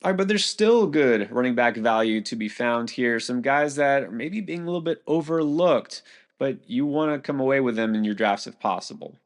All right, but there's still good running back value to be found here. Some guys that are maybe being a little bit overlooked, but you want to come away with them in your drafts if possible.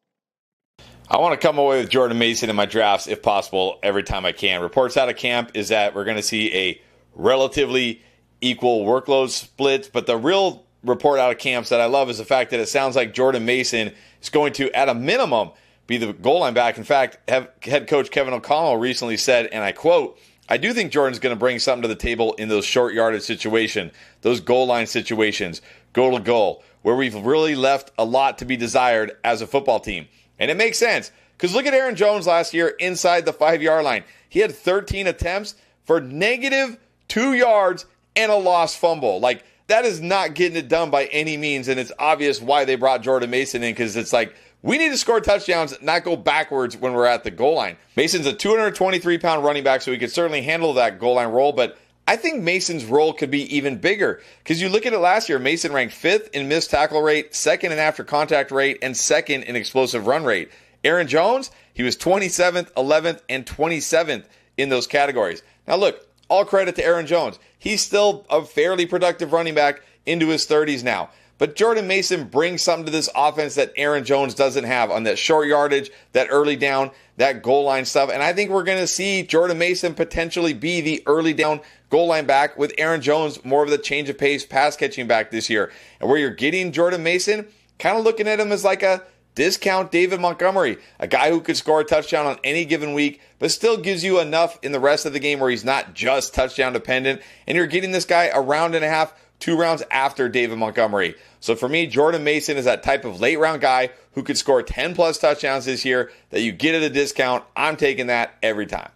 I want to come away with Jordan Mason in my drafts if possible every time I can. Reports out of camp is that we're going to see a relatively equal workload split, but the real report out of camps that I love is the fact that it sounds like Jordan Mason is going to, at a minimum, be the goal line back. In fact, head coach Kevin O'Connell recently said, and I quote, I do think Jordan's going to bring something to the table in those short yardage situations, those goal line situations, goal to goal, where we've really left a lot to be desired as a football team. And it makes sense because look at Aaron Jones last year inside the 5-yard line. He had 13 attempts for -2 yards and a lost fumble. Like, that is not getting it done by any means. And it's obvious why they brought Jordan Mason in, because it's like, we need to score touchdowns, not go backwards when we're at the goal line. Mason's a 223-pound running back, so he could certainly handle that goal line role, but I think Mason's role could be even bigger because you look at it last year, Mason ranked 5th in missed tackle rate, 2nd in after contact rate, and 2nd in explosive run rate. Aaron Jones, he was 27th, 11th, and 27th in those categories. Now look, all credit to Aaron Jones. He's still a fairly productive running back into his 30s now. But Jordan Mason brings something to this offense that Aaron Jones doesn't have on that short yardage, that early down, that goal line stuff. And I think we're going to see Jordan Mason potentially be the early down goal line back with Aaron Jones more of the change of pace pass catching back this year. And where you're getting Jordan Mason, kind of looking at him as like a discount David Montgomery, a guy who could score a touchdown on any given week, but still gives you enough in the rest of the game where he's not just touchdown dependent. And you're getting this guy a round and a half, 2 rounds after David Montgomery. So for me, Jordan Mason is that type of late round guy who could score 10 plus touchdowns this year that you get at a discount. I'm taking that every time.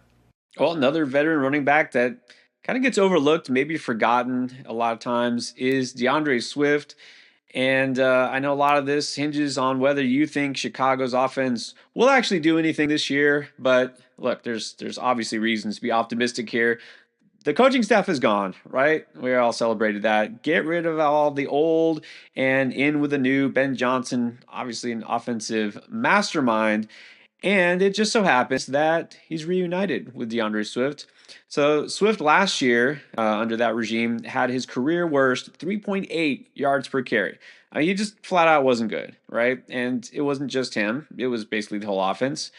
Well, another veteran running back that kind of gets overlooked, maybe forgotten a lot of times, is DeAndre Swift. And I know a lot of this hinges on whether you think Chicago's offense will actually do anything this year. But look, there's obviously reasons to be optimistic here. The coaching staff is gone, right? We all celebrated that. Get rid of all the old and in with the new. Ben Johnson, obviously an offensive mastermind. And it just so happens that he's reunited with DeAndre Swift. So Swift last year, under that regime, had his career worst 3.8 yards per carry. I mean, he just flat out wasn't good, right? And it wasn't just him. It was basically the whole offense.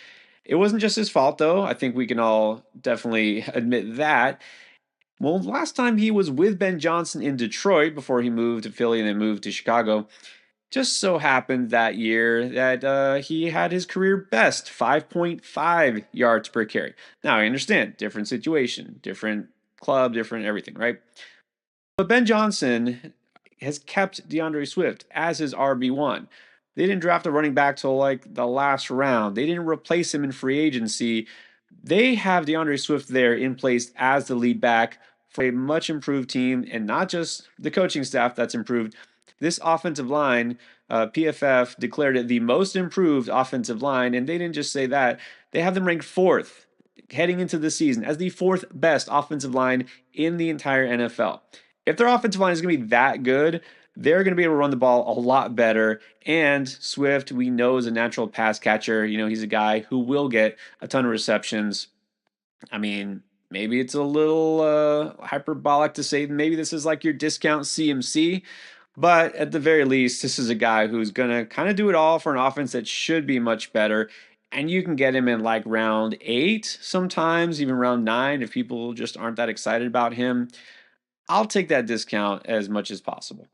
It wasn't just his fault, though. I think we can all definitely admit that. Well, last time he was with Ben Johnson in Detroit before he moved to Philly and then moved to Chicago, just so happened that year that he had his career best 5.5 yards per carry. Now, I understand, different situation, different club, different everything, right? But Ben Johnson has kept DeAndre Swift as his RB1. They didn't draft a running back till like the last round. They didn't replace him in free agency. They have DeAndre Swift there in place as the lead back for a much improved team, and not just the coaching staff that's improved. This offensive line, PFF declared it the most improved offensive line, and they didn't just say that. They have them ranked 4th heading into the season as the 4th best offensive line in the entire NFL. If their offensive line is going to be that good, they're going to be able to run the ball a lot better. And Swift, we know, is a natural pass catcher. You know, he's a guy who will get a ton of receptions. I mean, maybe it's a little hyperbolic to say maybe this is like your discount CMC, but at the very least, this is a guy who's going to kind of do it all for an offense that should be much better. And you can get him in like round 8, sometimes even round 9 if people just aren't that excited about him. I'll take that discount as much as possible.